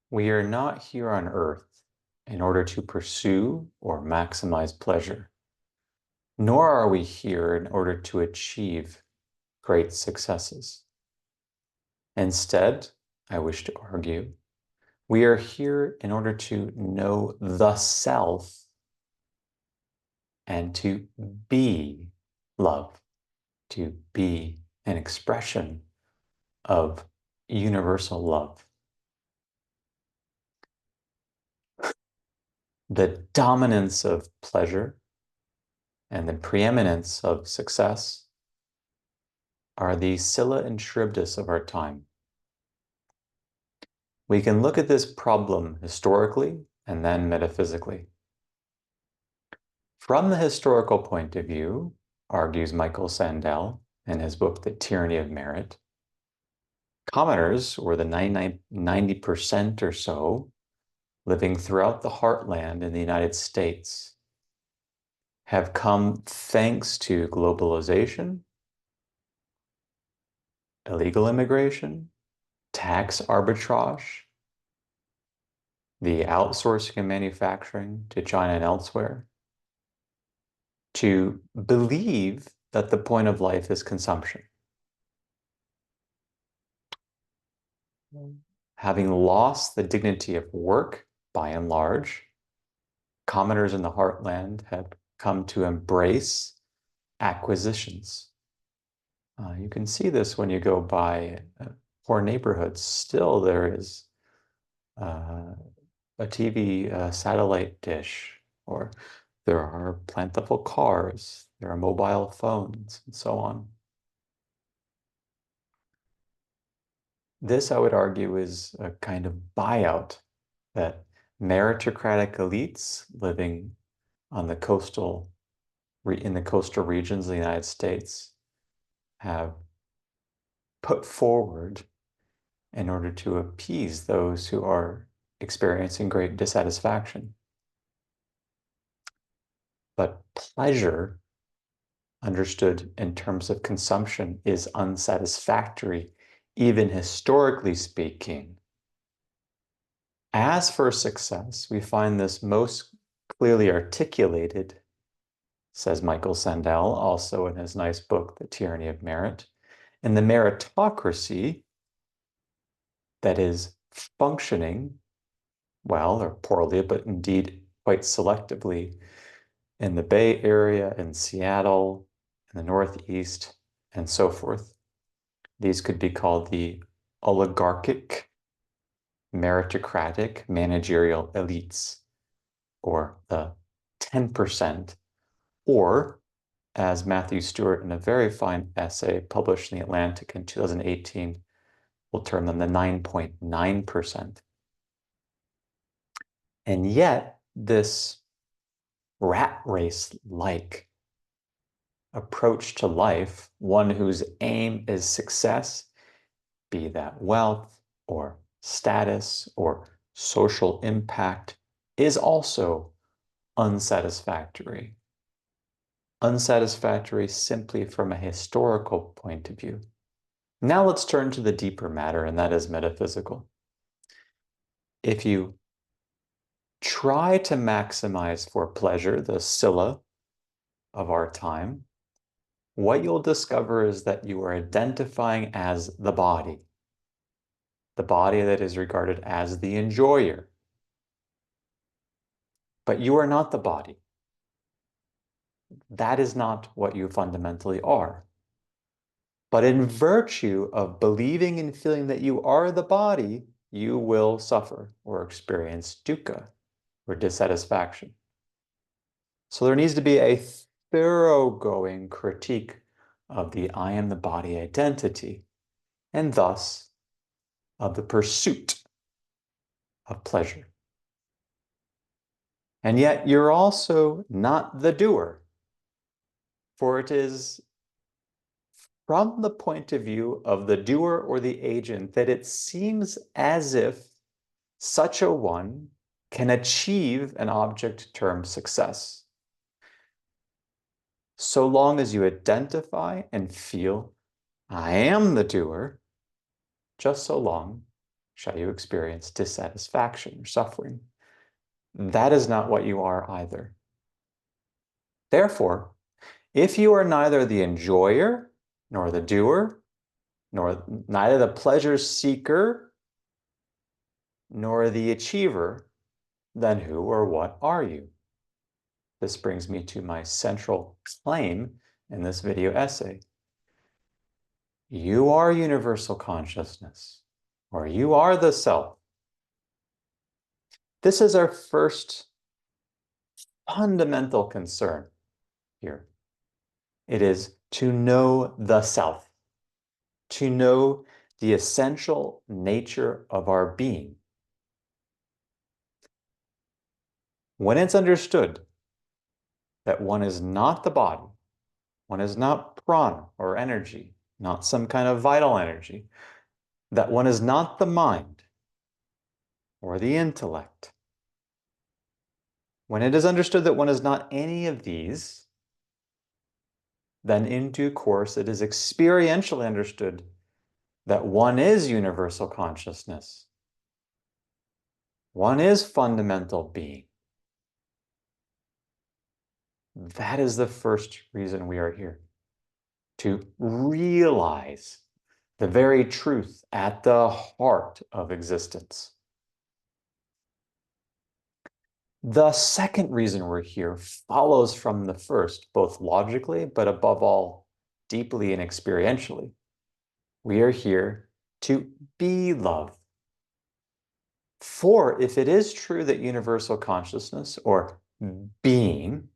We are not here on earth in order to pursue or maximize pleasure, nor are we here in order to achieve great successes. Instead, I wish to argue, we are here in order to know the self and to be love, to be an expression of universal love. The dominance of pleasure and the preeminence of success are the Scylla and Charybdis of our time. We can look at this problem historically and then metaphysically. From the historical point of view, argues Michael Sandel in his book, The Tyranny of Merit, commoners, or the 90% or so, living throughout the heartland in the United States, have come thanks to globalization, illegal immigration, tax arbitrage, the outsourcing of manufacturing to China and elsewhere, to believe that the point of life is consumption. Having lost the dignity of work, by and large, commoners in the heartland have come to embrace acquisitions. You can see this when you go by poor neighborhoods. Still, there is a TV satellite dish, or there are plentiful cars, there are mobile phones, and so on. This, I would argue, is a kind of buyout that meritocratic elites living on the in the coastal regions of the United States have put forward in order to appease those who are experiencing great dissatisfaction. But pleasure, understood in terms of consumption, is unsatisfactory, even historically speaking. As for success, we find this most clearly articulated, says Michael Sandel, also in his nice book, The Tyranny of Merit, in the meritocracy that is functioning well or poorly, but indeed quite selectively in the Bay Area, in Seattle, in the Northeast, and so forth. These could be called the oligarchic, meritocratic, managerial elites, or the 10%, or as Matthew Stewart, in a very fine essay published in The Atlantic in 2018, will term them the 9.9%. And yet, this rat race-like approach to life, one whose aim is success, be that wealth or status or social impact, is also unsatisfactory. Unsatisfactory simply from a historical point of view. Now let's turn to the deeper matter, and that is metaphysical. If you try to maximize for pleasure, the Scylla of our time, what you'll discover is that you are identifying as the body that is regarded as the enjoyer. But you are not the body. That is not what you fundamentally are. But in virtue of believing and feeling that you are the body, you will suffer or experience dukkha, or dissatisfaction. So there needs to be a thoroughgoing critique of the I am the body identity, and thus of the pursuit of pleasure. And yet you're also not the doer, for it is from the point of view of the doer or the agent that it seems as if such a one can achieve an object termed success. So long as you identify and feel, I am the doer, just so long shall you experience dissatisfaction or suffering. That is not what you are either. Therefore, if you are neither the enjoyer, nor the doer, nor neither the pleasure seeker, nor the achiever, then who or what are you? This brings me to my central claim in this video essay. You are universal consciousness, or you are the self. This is our first fundamental concern here. It is to know the self, to know the essential nature of our being. When it's understood that one is not the body, one is not prana or energy, not some kind of vital energy, that one is not the mind or the intellect. When it is understood that one is not any of these, then in due course it is experientially understood that one is universal consciousness. One is fundamental being. That is the first reason we are here, to realize the very truth at the heart of existence. The second reason we're here follows from the first, both logically, but above all, deeply and experientially. We are here to be love. For if it is true that universal consciousness, or being,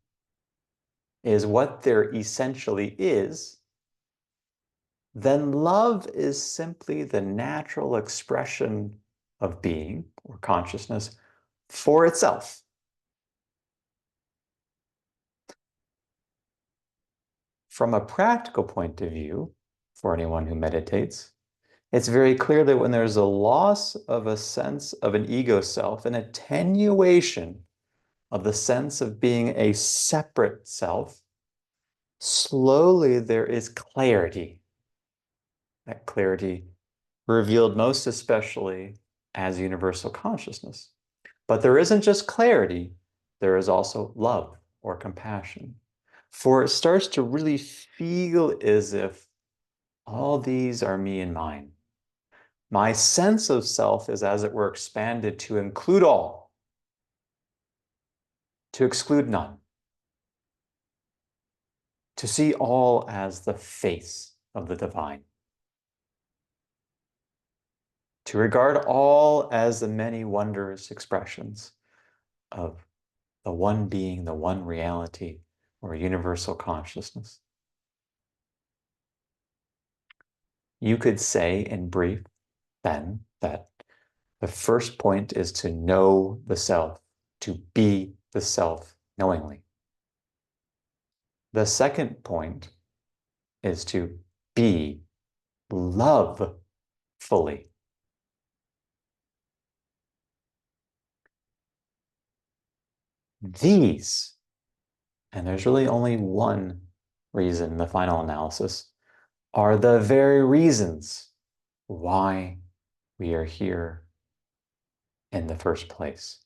is what there essentially is, then love is simply the natural expression of being or consciousness for itself. From a practical point of view, for anyone who meditates, it's very clear that when there's a loss of a sense of an ego self, an attenuation of the sense of being a separate self, slowly there is clarity. That clarity revealed most especially as universal consciousness. But there isn't just clarity, there is also love or compassion. For it starts to really feel as if all these are me and mine. My sense of self is, as it were, expanded to include all, to exclude none, to see all as the face of the divine, to regard all as the many wondrous expressions of the one being, the one reality, or universal consciousness. You could say in brief, then, that the first point is to know the self, to be the self knowingly. The second point is to be love fully. These, and there's really only one reason in the final analysis, are the very reasons why we are here in the first place.